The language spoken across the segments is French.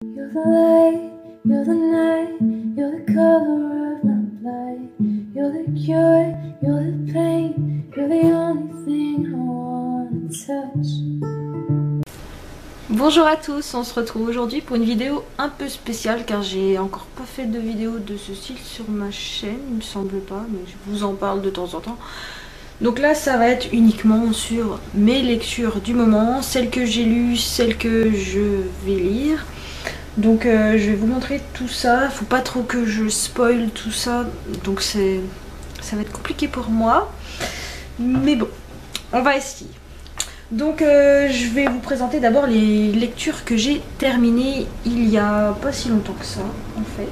You're the light, you're the night, you're the color of my life. You're the cure, you're the pain, you're the only thing I wanna touch. Bonjour à tous, on se retrouve aujourd'hui pour une vidéo un peu spéciale car j'ai encore pas fait de vidéo de ce style sur ma chaîne, il me semble pas, mais je vous en parle de temps en temps. Donc là ça va être uniquement sur mes lectures du moment, celles que j'ai lues, celles que je vais lire. Donc je vais vous montrer tout ça, faut pas trop que je spoil tout ça, donc ça va être compliqué pour moi. Mais bon, on va essayer. Donc je vais vous présenter d'abord les lectures que j'ai terminées il y a pas si longtemps que ça en fait.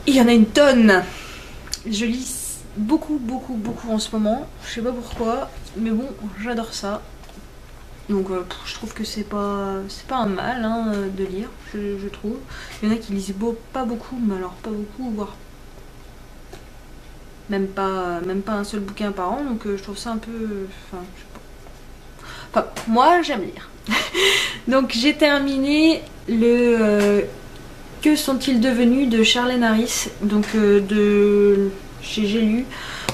Il y en a une tonne. Je lis beaucoup en ce moment, je sais pas pourquoi, mais bon j'adore ça. Donc je trouve que c'est pas un mal hein, de lire, je trouve. Il y en a qui lisent pas beaucoup, mais alors pas beaucoup, voire même pas un seul bouquin par an, donc je trouve ça un peu... Enfin, je sais pas. Enfin, moi j'aime lire. Donc j'ai terminé le Que sont-ils devenus de Charlène Harris, donc j'ai lu.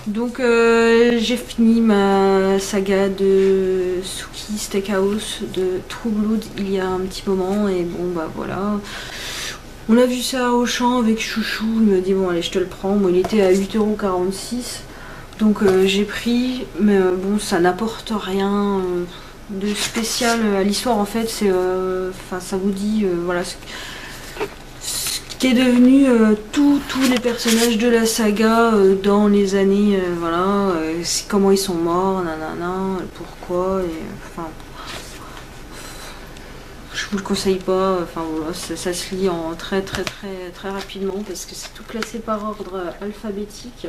Donc j'ai fini ma saga de Suki Steakhouse de True Blood il y a un petit moment et bon bah voilà. On a vu ça au champ avec Chouchou, il m'a dit bon allez je te le prends, moi il était à 8,46 €, donc j'ai pris, mais bon ça n'apporte rien de spécial à l'histoire en fait, c'est enfin ça vous dit voilà ce qui est devenu tous les personnages de la saga dans les années, voilà, comment ils sont morts, nanana, pourquoi, et enfin... Je vous le conseille pas, enfin voilà, ça se lit en très rapidement parce que c'est tout classé par ordre alphabétique,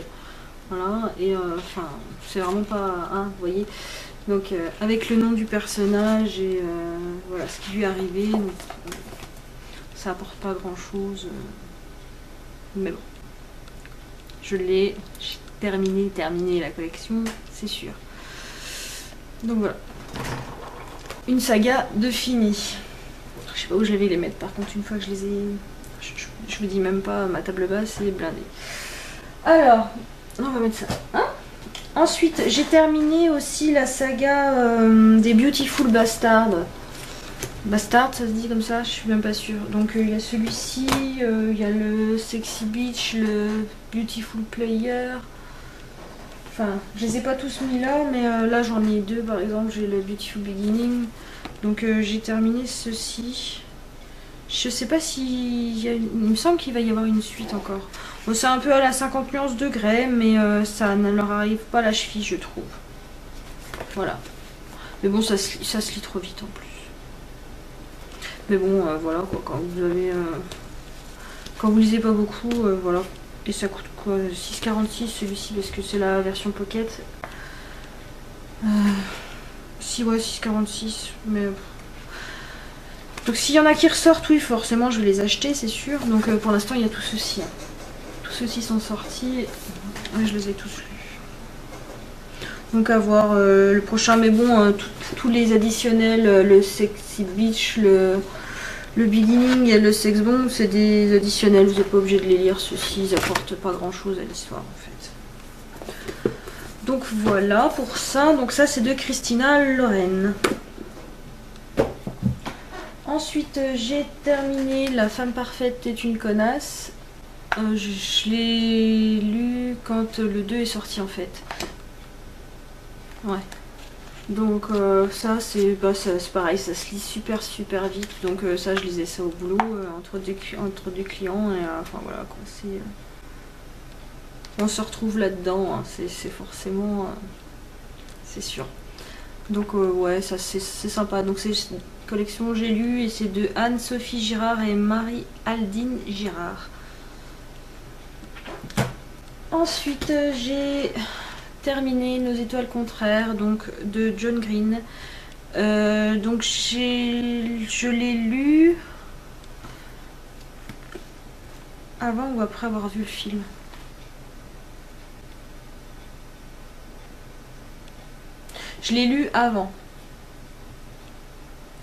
voilà, et enfin c'est vraiment pas, hein, vous voyez, donc avec le nom du personnage et voilà ce qui lui est arrivé, donc, ça apporte pas grand chose, mais bon, j'ai terminé la collection, c'est sûr. Donc voilà, une saga de finie. Je sais pas où je vais les mettre par contre une fois que je les ai... Je vous dis même pas, ma table basse est blindée. Alors, on va mettre ça. Hein, ensuite, j'ai terminé aussi la saga des Beautiful Bastards. Bastard, ça se dit comme ça, je suis même pas sûre. Donc il y a celui-ci, il y a le Sexy Beach, le Beautiful Player. Enfin, je les ai pas tous mis là, mais là j'en ai deux par exemple, j'ai le Beautiful Beginning. Donc j'ai terminé ceci. Je sais pas si... il me semble qu'il va y avoir une suite encore. Bon, c'est un peu à la 50 nuances de Grey, mais ça ne leur arrive pas à la cheville, je trouve. Voilà. Mais bon, ça se lit trop vite en plus. Mais bon, voilà quoi, quand vous avez... quand vous lisez pas beaucoup, voilà. Et ça coûte quoi, 6,46 celui-ci, parce que c'est la version pocket. Si, ouais, 6,46, mais... Donc s'il y en a qui ressortent, oui, forcément je vais les acheter, c'est sûr. Donc pour l'instant il y a tout ceci. Hein. Tous ceux-ci sont sortis. Ouais, je les ai tous lus. Donc à voir le prochain, mais bon, tous les additionnels, le Sexy Beach, le Beginning et le Sex Bomb, c'est des additionnels, vous n'êtes pas obligé de les lire, ceux-ci, ils apportent pas grand-chose à l'histoire en fait. Donc voilà pour ça, donc ça c'est de Christina Loren. Ensuite, j'ai terminé La femme parfaite est une connasse. Je l'ai lu quand le 2 est sorti en fait. Ouais. Donc ça c'est pareil, ça se lit super vite. Donc ça je lisais ça au boulot entre deux clients et enfin voilà quoi. On se retrouve là-dedans, hein, c'est forcément... c'est sûr. Donc ouais, ça c'est sympa. Donc c'est une collection j'ai lu et c'est de Anne-Sophie Girard et Marie-Aldine Girard. Ensuite j'ai terminé Nos étoiles contraires, donc de John Green. Donc je l'ai lu avant ou après avoir vu le film. Je l'ai lu avant.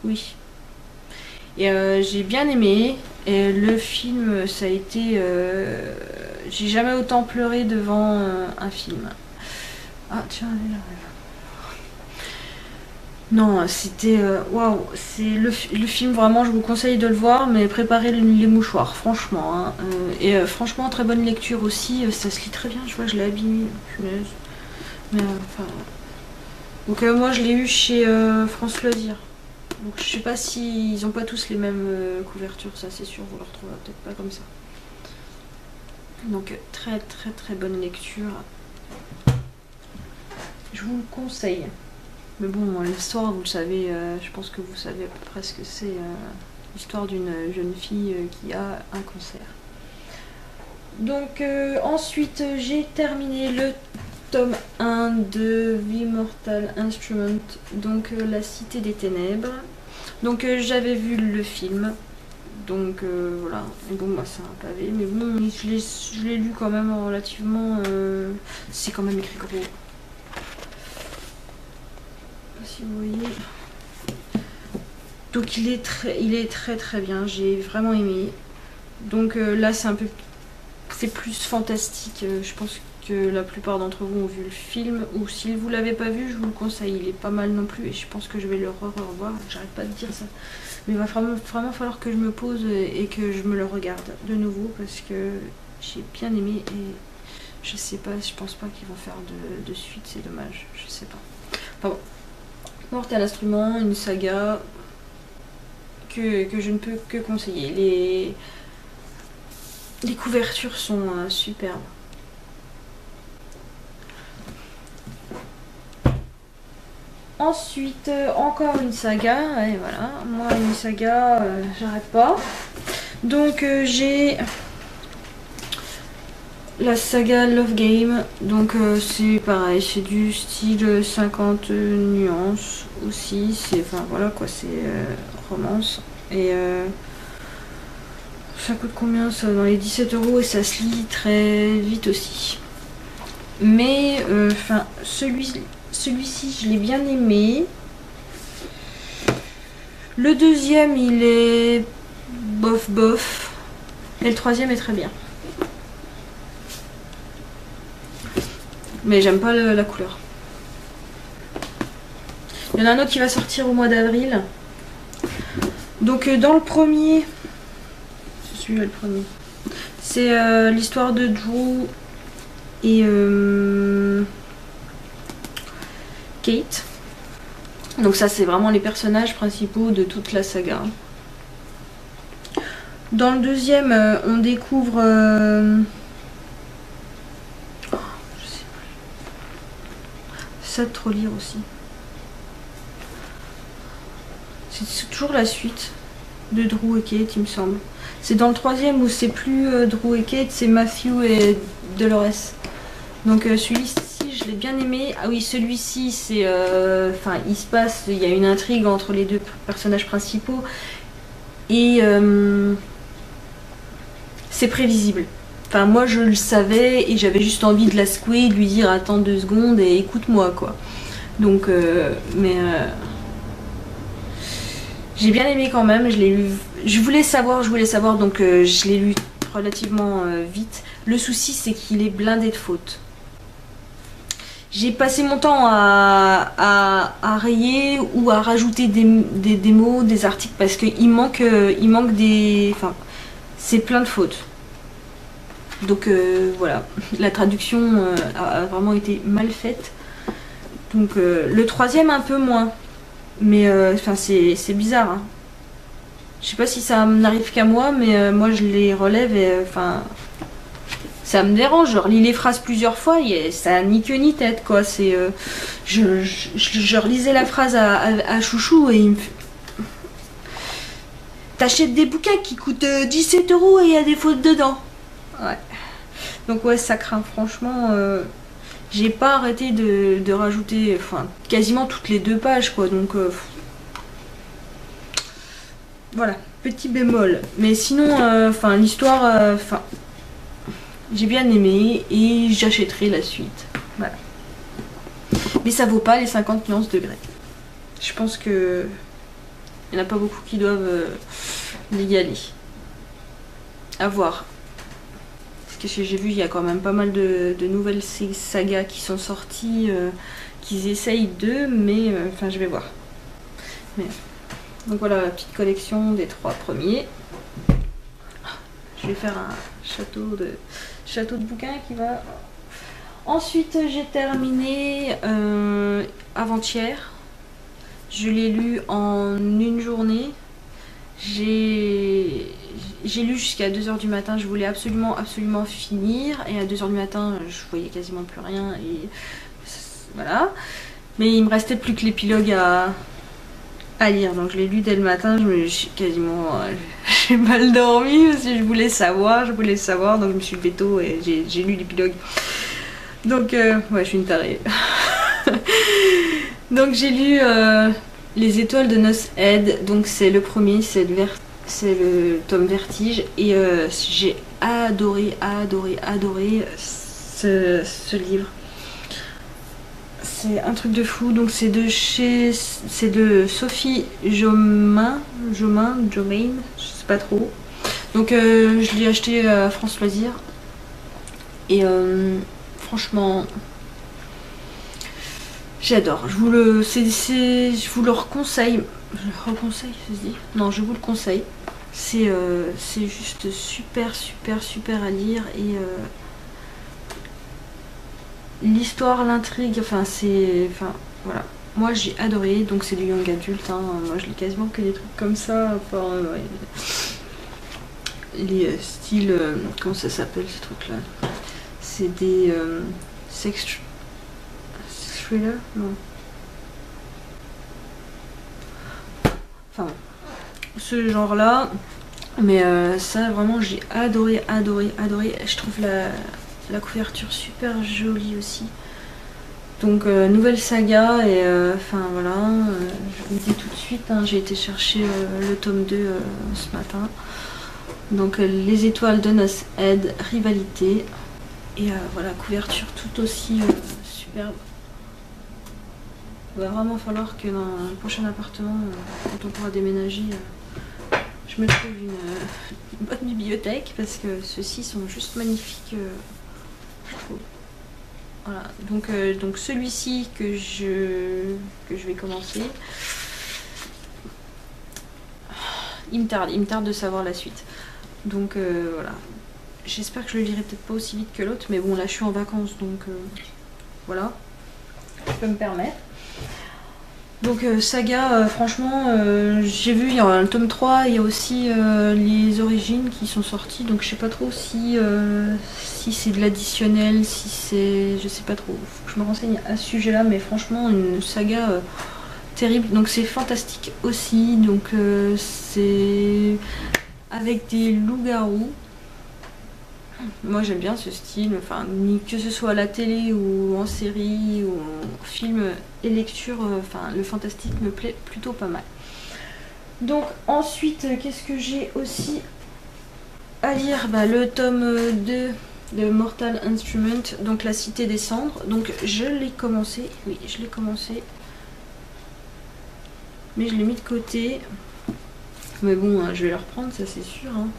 Oui. Et j'ai bien aimé. Et le film, ça a été... j'ai jamais autant pleuré devant un film. Ah tiens, elle est là. Non, c'était... Waouh, c'est le film, vraiment, je vous conseille de le voir, mais préparez les mouchoirs, franchement. Hein. Franchement, très bonne lecture aussi, ça se lit très bien, je vois, je l'ai abîmé. Mais enfin... Donc moi, je l'ai eu chez France Loisirs. Donc je sais pas si ils ont pas tous les mêmes couvertures, ça c'est sûr, vous le retrouverez peut-être pas comme ça. Donc très très très bonne lecture. Je vous le conseille. Mais bon, l'histoire, vous le savez, je pense que vous savez à peu près ce que c'est. L'histoire d'une jeune fille qui a un cancer. Donc ensuite, j'ai terminé le tome 1 de The Immortal Instrument, donc La Cité des Ténèbres. Donc j'avais vu le film, donc voilà. Et bon, moi c'est un pavé, mais bon, je l'ai lu quand même relativement... c'est quand même écrit gros. Si vous voyez. Donc il est très très bien, j'ai vraiment aimé. Donc là c'est un peu... c'est plus fantastique, je pense que la plupart d'entre vous ont vu le film, ou si vous l'avez pas vu, je vous le conseille, il est pas mal non plus, et je pense que je vais le revoir, j'arrête pas de dire ça. Mais il va vraiment falloir que je me pose et que je me le regarde de nouveau, parce que j'ai bien aimé, et je sais pas, je pense pas qu'ils vont faire de suite, c'est dommage, je sais pas. Enfin bon, Mortal Instrument, une saga que je ne peux que conseiller. Les couvertures sont superbes. Ensuite, encore une saga, et voilà, moi une saga, j'arrête pas. Donc j'ai la saga Love Game, donc c'est pareil, c'est du style 50 nuances aussi, c'est, enfin voilà quoi, c'est romance, et ça coûte combien ça? Dans les 17 € et ça se lit très vite aussi. Mais enfin celui-ci je l'ai bien aimé. Le deuxième il est bof bof. Et le troisième est très bien. Mais j'aime pas la couleur. Il y en a un autre qui va sortir au mois d'avril. Donc dans le premier, c'est celui-là le premier. C'est l'histoire de Drew et Kate. Donc ça c'est vraiment les personnages principaux de toute la saga. Dans le deuxième on découvre je sais plus. Ça de trop lire aussi. C'est toujours la suite de Drew et Kate il me semble. C'est dans le troisième où c'est plus Drew et Kate, c'est Matthew et Dolores. Donc celui-ci je l'ai bien aimé. Ah oui, celui-ci c'est enfin il se passe, il y a une intrigue entre les deux personnages principaux et c'est prévisible. Enfin moi je le savais et j'avais juste envie de la secouer, de lui dire attends 2 secondes et écoute-moi quoi. Donc j'ai bien aimé quand même, je l'ai lu, je voulais savoir donc je l'ai lu relativement vite. Le souci c'est qu'il est blindé de fautes. J'ai passé mon temps à rayer ou à rajouter des mots, des articles parce qu'il manque des... Enfin, c'est plein de fautes. Donc voilà, la traduction a vraiment été mal faite. Donc le troisième un peu moins. Mais enfin c'est bizarre. Hein. Je sais pas si ça n'arrive qu'à moi, mais moi je les relève et enfin... ça me dérange, je relis les phrases plusieurs fois, ça a ni queue ni tête quoi. C'est je relisais la phrase à Chouchou et il me fait... T'achètes des bouquins qui coûtent 17 € et il y a des fautes dedans. Ouais. Donc ouais, ça craint franchement. J'ai pas arrêté de rajouter, enfin quasiment toutes les 2 pages quoi. Donc voilà, petit bémol. Mais sinon, enfin l'histoire, enfin j'ai bien aimé et j'achèterai la suite. Voilà. Mais ça vaut pas les 50 nuances de Grey. Je pense que Il n'y en a pas beaucoup qui doivent y aller. À voir. Parce que j'ai vu, il y a quand même pas mal de nouvelles sagas qui sont sorties, qu'ils essayent d'eux, mais enfin je vais voir. Mais, donc voilà la petite collection des 3 premiers. Je vais faire un château de bouquins qui va. Ensuite j'ai terminé avant-hier. Je l'ai lu en une journée. J'ai lu jusqu'à 2 h du matin, je voulais absolument finir, et à 2 h du matin je voyais quasiment plus rien, et voilà. Mais il me restait plus que l'épilogue à lire, donc je l'ai lu dès le matin. J'ai mal dormi parce que je voulais savoir, donc je me suis levée tôt et j'ai lu l'épilogue. Donc ouais, je suis une tarée. Donc j'ai lu Les étoiles de Nosed, donc c'est le premier, c'est le tome Vertige, et j'ai adoré ce livre. C'est un truc de fou. Donc c'est de Sophie Jomain, je sais pas trop. Donc je l'ai acheté à France Loisirs, et franchement j'adore. Je vous le reconseille. Ça se dit ? Non, je vous le conseille. C'est juste super à lire, et l'histoire, l'intrigue, enfin voilà. Moi j'ai adoré. Donc c'est du young adulte, hein. Moi je lis quasiment que des trucs comme ça, les styles, comment ça s'appelle ces trucs là, c'est des sex thriller, non, enfin ce genre là. Mais ça vraiment j'ai adoré. Je trouve la couverture super jolie aussi. Donc nouvelle saga, et enfin voilà, je vous dis tout de suite, hein, j'ai été chercher le tome 2 ce matin. Donc Les étoiles de Nosed, Rivalité, et voilà, couverture tout aussi superbe. Il va vraiment falloir que dans le prochain appartement, quand on pourra déménager, je me trouve une bonne bibliothèque, parce que ceux-ci sont juste magnifiques, je trouve. Voilà, donc celui-ci que je vais commencer, il me tarde de savoir la suite. Donc voilà, j'espère que je le lirai peut-être pas aussi vite que l'autre, mais bon là je suis en vacances, donc voilà, je peux me permettre. Donc saga, franchement, j'ai vu, il y a un tome 3, il y a aussi les origines qui sont sorties, donc je sais pas trop si c'est de l'additionnel, si c'est... je sais pas trop, faut que je me renseigne à ce sujet là, mais franchement une saga terrible. Donc c'est fantastique aussi, donc c'est avec des loups-garous. Moi j'aime bien ce style, enfin que ce soit à la télé ou en série ou en film et lecture, enfin le fantastique me plaît plutôt pas mal. Donc ensuite, qu'est-ce que j'ai aussi à lire? Le tome 2 de Mortal Instrument, donc La Cité des Cendres. Donc je l'ai commencé, oui je l'ai commencé, mais je l'ai mis de côté. Mais bon, je vais le reprendre, ça c'est sûr, hein.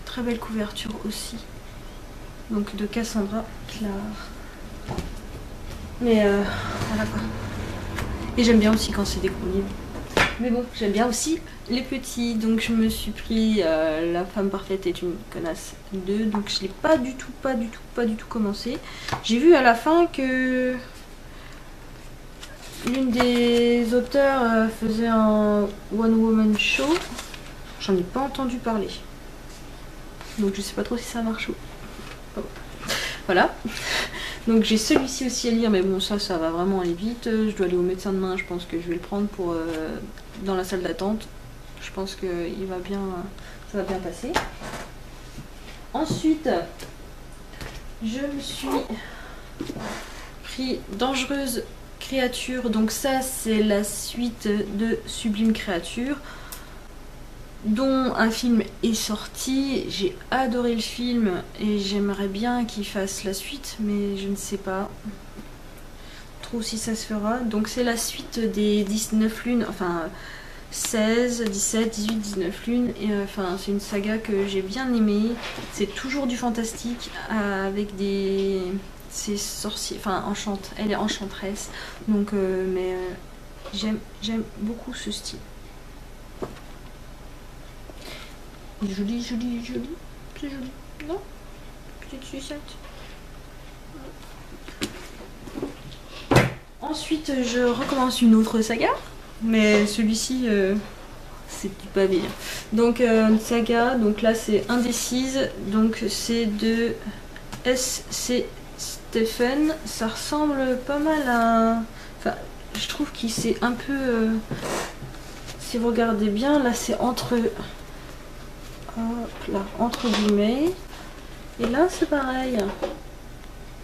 Très belle couverture aussi. Donc de Cassandra Clare. Mais voilà quoi. Et j'aime bien aussi quand c'est des gros livres. Mais bon, j'aime bien aussi les petits. Donc je me suis pris La femme parfaite est une connasse 2. Donc je l'ai pas du tout commencé. J'ai vu à la fin que l'une des auteurs faisait un one woman show. J'en ai pas entendu parler. Donc je sais pas trop si ça marche ou... Voilà. Donc j'ai celui-ci aussi à lire, mais bon ça va vraiment aller vite. Je dois aller au médecin demain, je pense que je vais le prendre pour dans la salle d'attente. Je pense que ça va bien passer. Ensuite, je me suis pris Dangereuse créature. Donc ça c'est la suite de Sublime créature, dont un film est sorti. J'ai adoré le film et j'aimerais bien qu'il fasse la suite, mais je ne sais pas trop si ça se fera. Donc c'est la suite des 19 lunes, enfin 16, 17, 18, 19 lunes. Et enfin, c'est une saga que j'ai bien aimée. C'est toujours du fantastique avec des... C'est sorcier, enfin elle est enchanteresse. Donc, j'aime beaucoup ce style. Joli, joli, joli. C'est joli, non? Petite sucette. Ensuite, je recommence une autre saga. Mais celui-ci, c'est du pavé. Donc, une saga. Donc là, c'est Indécise. Donc, c'est de S.C. Stephen. Ça ressemble pas mal à... Enfin, je trouve qu'il s'est un peu... Si vous regardez bien, là, c'est entre... Hop là, entre guillemets. Et là, c'est pareil.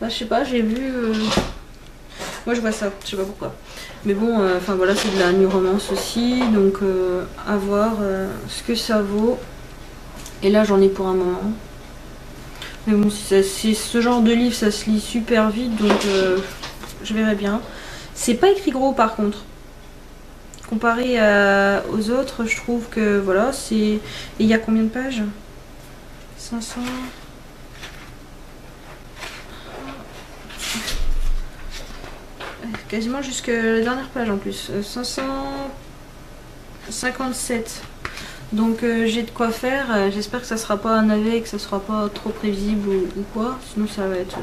Bah, je sais pas, j'ai vu... Moi, je vois ça, je sais pas pourquoi. Mais bon, enfin voilà, c'est de la new romance aussi. Donc, à voir ce que ça vaut. Et là, j'en ai pour un moment. Mais bon, si ce genre de livre, ça se lit super vite. Donc, je verrai bien. C'est pas écrit gros, par contre. Comparé aux autres, je trouve que voilà, c'est... Et il y a combien de pages? 500... Quasiment jusqu'à la dernière page en plus. 557. Donc j'ai de quoi faire. J'espère que ça sera pas un navet, que ça sera pas trop prévisible ou quoi. Sinon ça va être...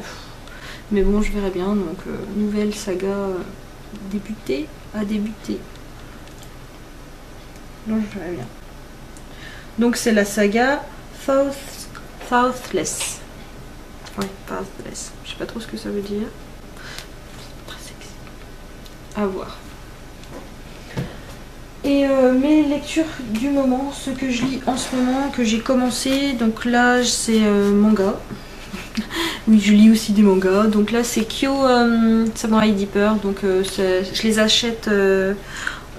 Mais bon, je verrai bien. Donc nouvelle saga à débuter. Donc je verrai bien. Donc c'est la saga Faithless. Ouais, Faithless. Je sais pas trop ce que ça veut dire. Très sexy. À voir. Et mes lectures du moment, ce que je lis en ce moment, que j'ai commencé. Donc là, c'est manga. Oui, je lis aussi des mangas. Donc là, c'est Kyo Samurai Deeper. Donc je les achète...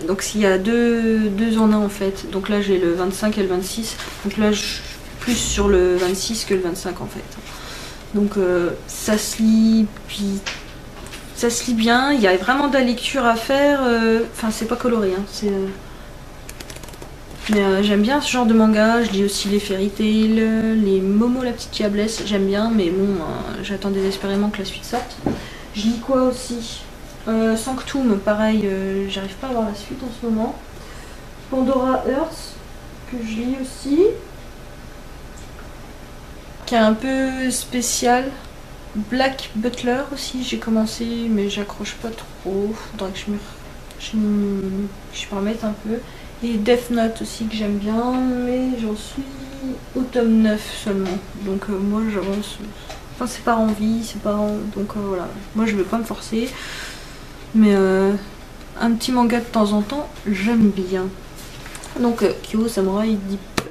donc s'il y a deux en un en fait. Donc là j'ai le 25 et le 26. Donc là je suis plus sur le 26 que le 25 en fait. Donc ça se lit, puis ça se lit bien. Il y a vraiment de la lecture à faire. Enfin c'est pas coloré. Hein, mais j'aime bien ce genre de manga. Je lis aussi les Fairy Tail, les Momo la petite diablesse. J'aime bien mais bon j'attends désespérément que la suite sorte. Je lis quoi aussi? Sanctum, pareil, j'arrive pas à voir la suite en ce moment. Pandora Earth, que je lis aussi. Qui est un peu spécial. Black Butler aussi, j'ai commencé, mais j'accroche pas trop. Faudrait que je me remette un peu. Et Death Note aussi, que j'aime bien, mais j'en suis au tome 9 seulement. Donc moi j'avance. Enfin, c'est par envie, c'est pas... Donc voilà, moi je vais pas me forcer. Mais un petit manga de temps en temps, j'aime bien. Donc Kyo Samurai Deeper.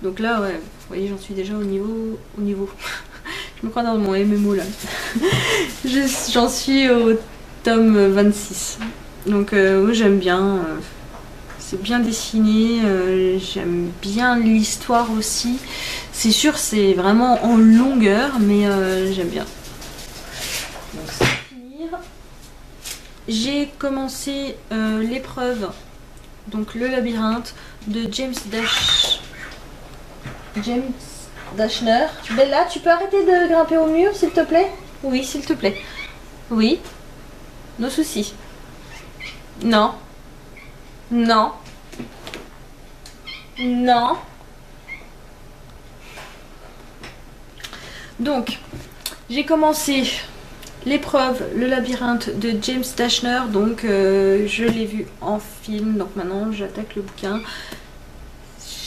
Donc là, ouais, vous voyez, j'en suis déjà au niveau. Je me crois dans mon MMO là. J'en suis au tome 26. Donc moi j'aime bien. C'est bien dessiné. J'aime bien l'histoire aussi. C'est sûr, c'est vraiment en longueur, mais j'aime bien. Donc ça va finir. J'ai commencé l'épreuve, donc le labyrinthe de James Dashner. Bella, tu peux arrêter de grimper au mur s'il te plaît? Oui, s'il te plaît. Oui. Nos soucis. Non. Non. Non. Donc, j'ai commencé l'épreuve, le labyrinthe de James Dashner. Donc, je l'ai vu en film. Donc maintenant, j'attaque le bouquin.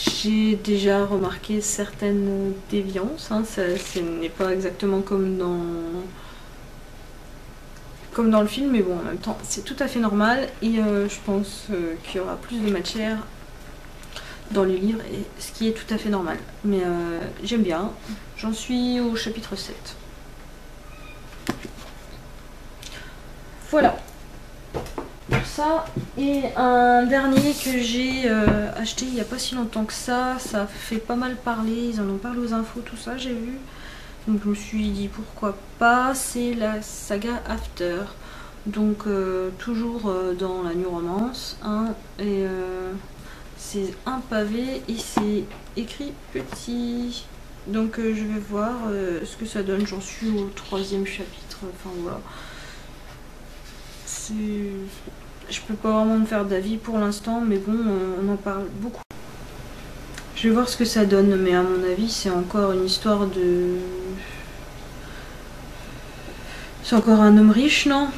J'ai déjà remarqué certaines déviances. Hein. Ce n'est pas exactement comme dans le film, mais bon, en même temps, c'est tout à fait normal. Et je pense qu'il y aura plus de matière dans le livre, et ce qui est tout à fait normal. Mais j'aime bien. J'en suis au chapitre 7. Voilà. Pour ça. Et un dernier que j'ai acheté il n'y a pas si longtemps que ça. Ça fait pas mal parler. Ils en ont parlé aux infos, tout ça, j'ai vu. Donc je me suis dit pourquoi pas. C'est la saga After. Donc toujours dans la New Romance, hein, et c'est un pavé et c'est écrit petit. Donc je vais voir ce que ça donne. J'en suis au 3e chapitre. Enfin voilà. Je peux pas vraiment me faire d'avis pour l'instant, mais bon, on en parle beaucoup. Je vais voir ce que ça donne, mais à mon avis, c'est encore une histoire de... C'est encore un homme riche, non?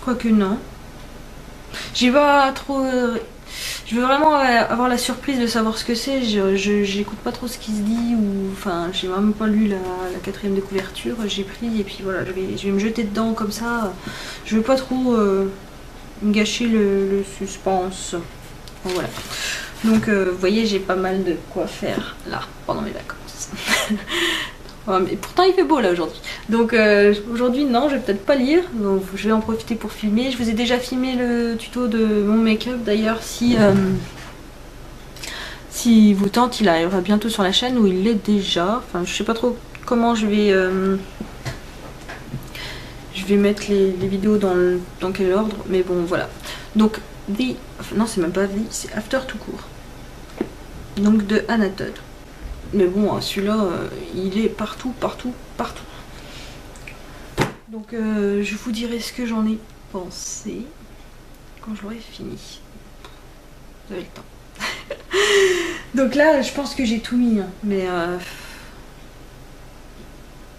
Quoique non. J'y vais trop... Je veux vraiment avoir la surprise de savoir ce que c'est. J'écoute pas trop ce qui se dit, ou... Enfin, j'ai vraiment pas lu la 4e de couverture. J'ai pris, et puis voilà, je vais me jeter dedans comme ça. Je veux pas trop gâcher le suspense. Bon, voilà. Donc, vous voyez, j'ai pas mal de quoi faire, là, pendant mes vacances. Ouais, mais pourtant il fait beau là aujourd'hui. Donc aujourd'hui non, je vais peut-être pas lire, donc je vais en profiter pour filmer. Je vous ai déjà filmé le tuto de mon make-up d'ailleurs, si vous tente, il arrivera bientôt sur la chaîne, ou il l'est déjà. Enfin je sais pas trop comment je vais mettre les vidéos dans quel ordre, mais bon voilà. Donc non c'est même pas c'est After tout court. Donc de Anna Todd. Mais bon, celui-là, il est partout, partout, partout. Donc, je vous dirai ce que j'en ai pensé quand je l'aurai fini. Vous avez le temps. Donc là, je pense que j'ai tout mis. Hein, mais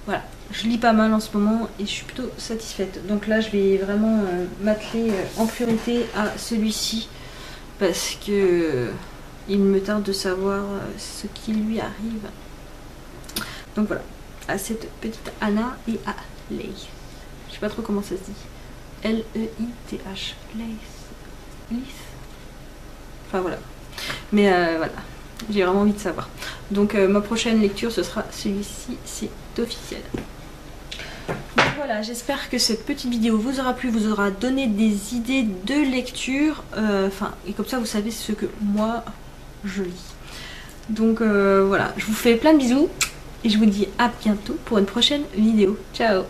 voilà, je lis pas mal en ce moment et je suis plutôt satisfaite. Donc là, je vais vraiment m'atteler en priorité à celui-ci. Parce que... il me tarde de savoir ce qui lui arrive. Donc voilà, à cette petite Anna et à Leigh. Je sais pas trop comment ça se dit. L-E-I-T-H. Leigh. Enfin voilà. Mais voilà, j'ai vraiment envie de savoir. Donc ma prochaine lecture, ce sera celui-ci, c'est officiel. Donc voilà, j'espère que cette petite vidéo vous aura plu, vous aura donné des idées de lecture. Et comme ça, vous savez ce que moi... je lis. Donc voilà, je vous fais plein de bisous et je vous dis à bientôt pour une prochaine vidéo. Ciao!